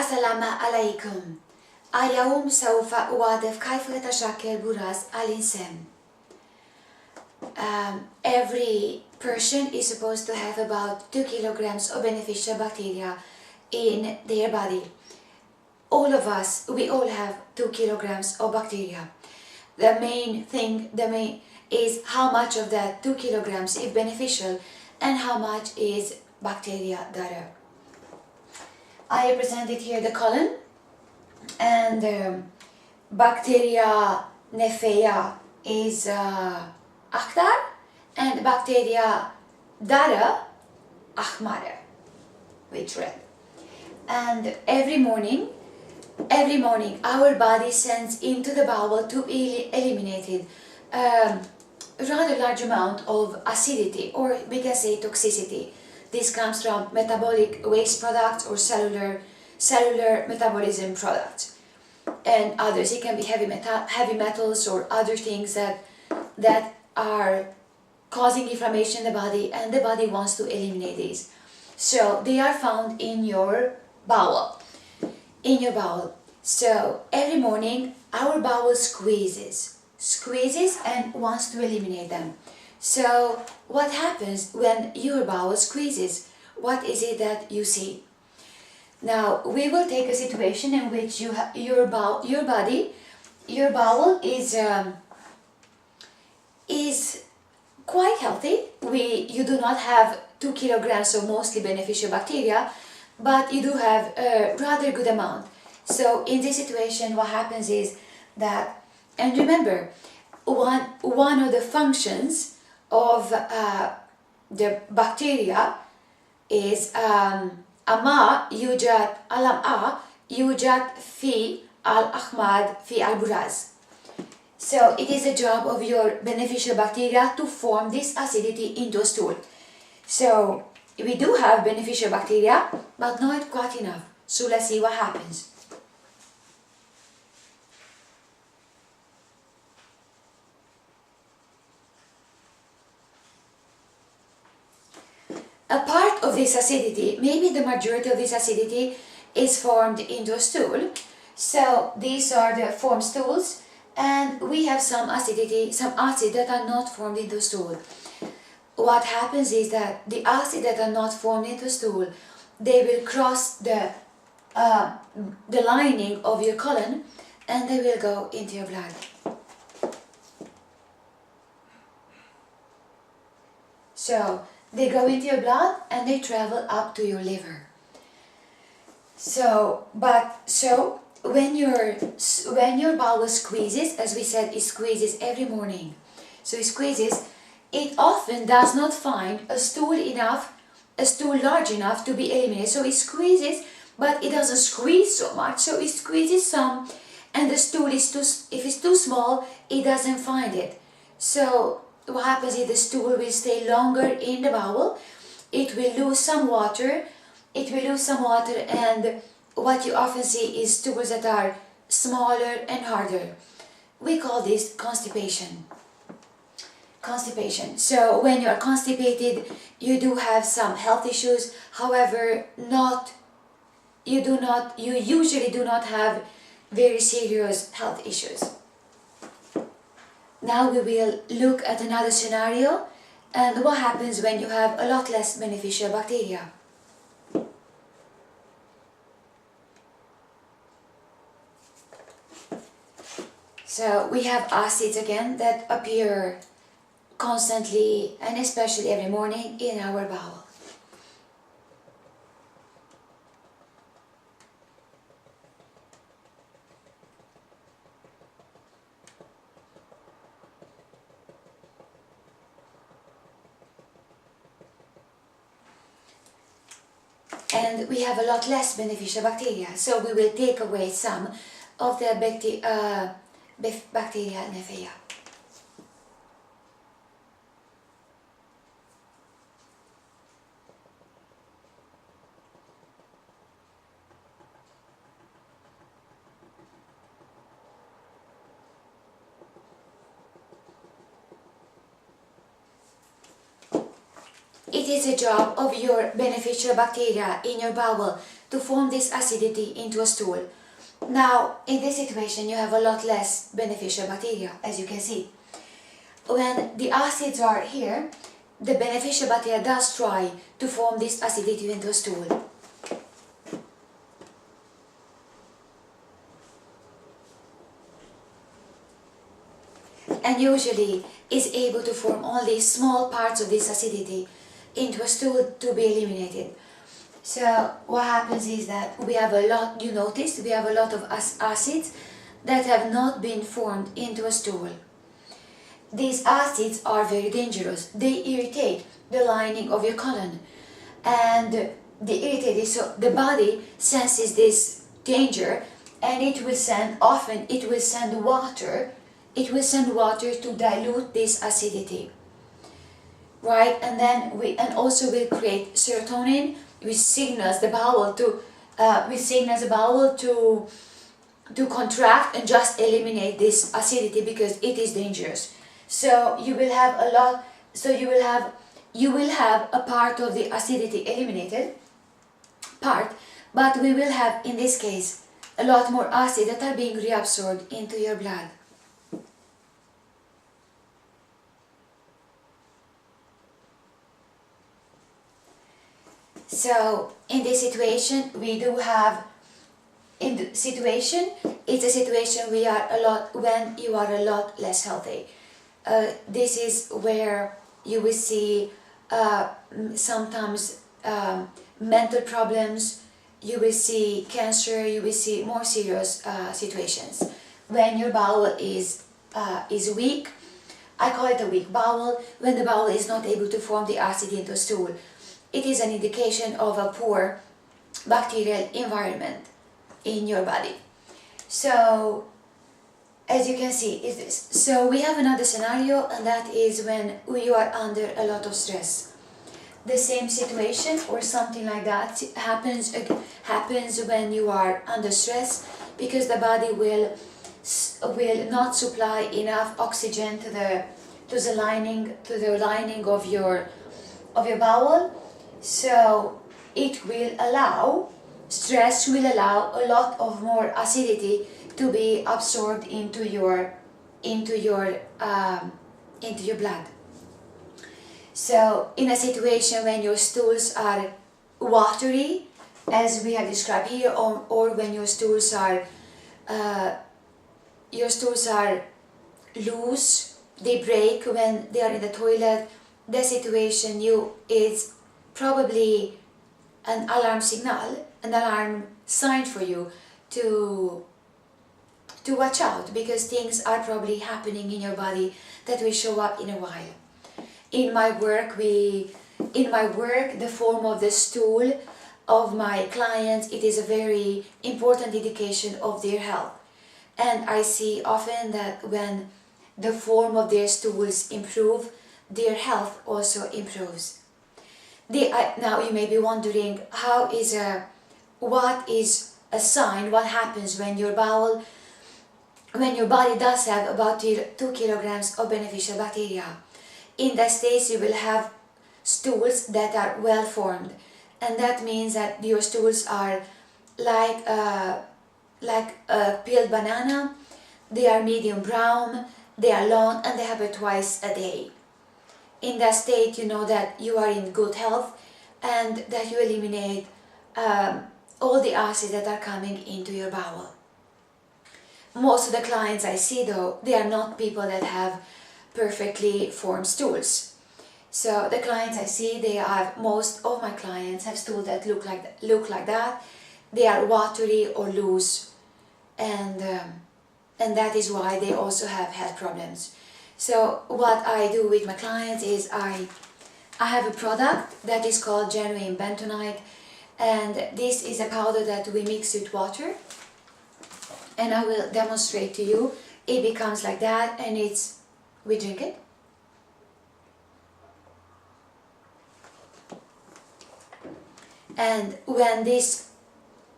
السلام عليكم. اليوم سوف أوضح كيف يتشكل البراز الإنسان. Every person is supposed to have about 2 kilograms of beneficial bacteria in their body. All of us, we all have 2 kilograms of bacteria. The main thing is how much of that 2 kilograms is beneficial and how much is bacteria that are. I represented here the colon, and bacteria nephea is أخضر and bacteria dara أحمر, with red. And every morning our body sends into the bowel to be eliminated a rather large amount of acidity, or we can say toxicity. This comes from metabolic waste products or cellular metabolism products and others. It can be heavy metals or other things that are causing inflammation in the body, and the body wants to eliminate these. So they are found in your bowel. So every morning our bowel squeezes and wants to eliminate them. So what happens when your bowel squeezes? What is it that you see? Now we will take a situation in which your bowel is quite healthy. You do not have 2 kilograms of mostly beneficial bacteria, but you do have a rather good amount. So in this situation, what happens is that, and remember, one of the functions of the bacteria is أما يوجد الأمعاء يوجد في الأحماض في البراز. So it is a job of your beneficial bacteria to form this acidity into a stool. So we do have beneficial bacteria, but not quite enough. So let's see what happens. A part of this acidity, maybe the majority of this acidity, is formed into a stool. So these are the formed stools, and we have some acidity, some acid that are not formed into stool. What happens is that the acid that are not formed into stool, they will cross the lining of your colon, and they will go into your blood. So they go into your blood and they travel up to your liver. So when your bowel squeezes, as we said, it squeezes every morning. So it squeezes, it often does not find a stool large enough to be eliminated. So it squeezes, but it doesn't squeeze so much. So it squeezes some, and the stool is if it's too small, it doesn't find it. So what happens is the stool will stay longer in the bowel. It will lose some water. And what you often see is stools that are smaller and harder. We call this constipation. So when you are constipated, you do have some health issues. However, you usually do not have very serious health issues. Now we will look at another scenario and what happens when you have a lot less beneficial bacteria. So we have acids again that appear constantly and especially every morning in our bowel. And we have a lot less beneficial bacteria, so we will take away some of the bacteria nephea. It is a job of your beneficial bacteria in your bowel to form this acidity into a stool. Now, in this situation, you have a lot less beneficial bacteria, as you can see. When the acids are here, the beneficial bacteria does try to form this acidity into a stool. And usually is able to form only small parts of this acidity into a stool to be eliminated. So what happens is that we have a lot, you notice, we have a lot of acids that have not been formed into a stool. These acids are very dangerous. They irritate the lining of your colon, and they irritate it, so the body senses this danger, and it will send water. It will send water to dilute this acidity, right? And then also will create serotonin, which signals the bowel to contract and just eliminate this acidity because it is dangerous. So you will have a lot. So you will have a part of the acidity eliminated, but we will have in this case a lot more acid that are being reabsorbed into your blood. So in this situation, it's a situation when you are a lot less healthy. This is where you will see sometimes mental problems, you will see cancer, you will see more serious situations. When your bowel is weak, I call it a weak bowel, when the bowel is not able to form the acid into a stool. It is an indication of a poor bacterial environment in your body. So, as you can see, is this. So we have another scenario, and that is when you are under a lot of stress. The same situation or something like that happens when you are under stress, because the body will not supply enough oxygen to the lining of your bowel. So stress will allow a lot of more acidity to be absorbed into your blood. So in a situation when your stools are watery, as we have described here, or when your stools are loose, they break when they are in the toilet, the situation is probably an alarm sign for you to watch out, because things are probably happening in your body that will show up in a while. In my work, the form of the stool of my clients, it is a very important indication of their health. And I see often that when the form of their stools improve, their health also improves. Now you may be wondering, what is a sign, what happens when your body does have about 2 kilograms of beneficial bacteria. In that stage, you will have stools that are well formed, and that means that your stools are like a peeled banana. They are medium brown, they are long, and they happen twice a day. In that state, you know that you are in good health and that you eliminate all the acids that are coming into your bowel. Most of the clients I see, though, they are not people that have perfectly formed stools. So the clients I see, most of my clients have stools that look like that. They are watery or loose, and that is why they also have health problems. So what I do with my clients is I have a product that is called genuine bentonite, and this is a powder that we mix with water, and I will demonstrate to you. It becomes like that, and we drink it. And when this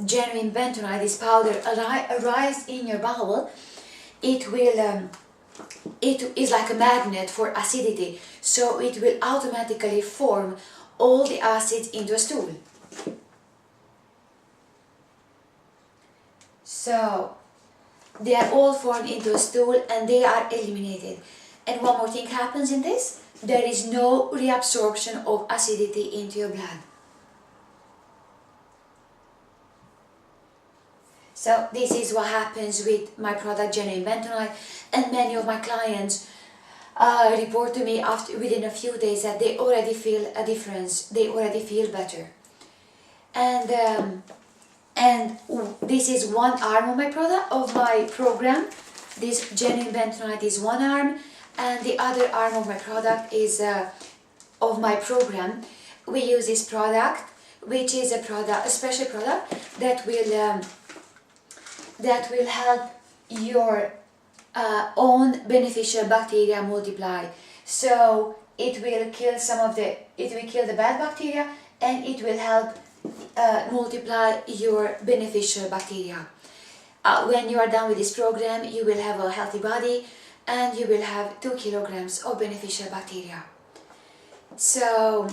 genuine bentonite, this powder, arrives in your bowel, it is like a magnet for acidity, so it will automatically form all the acids into a stool. So they are all formed into a stool and they are eliminated. And one more thing happens in this, there is no reabsorption of acidity into your blood. So this is what happens with my product genuine bentonite, and many of my clients report to me within a few days that they already feel a difference, they already feel better. And this is one arm of my product, of my program. This genuine bentonite is one arm, and the other arm of my product is of my program. We use this product, which is a special product that will help your own beneficial bacteria multiply. So it will kill the bad bacteria, and it will help multiply your beneficial bacteria. When you are done with this program, you will have a healthy body and you will have 2 kilograms of beneficial bacteria. So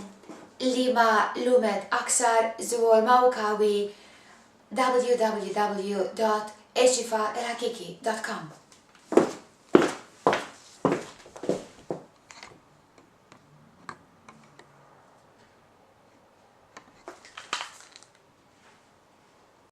لما لومد أكثر زور موقعي www.الحقيقي.com.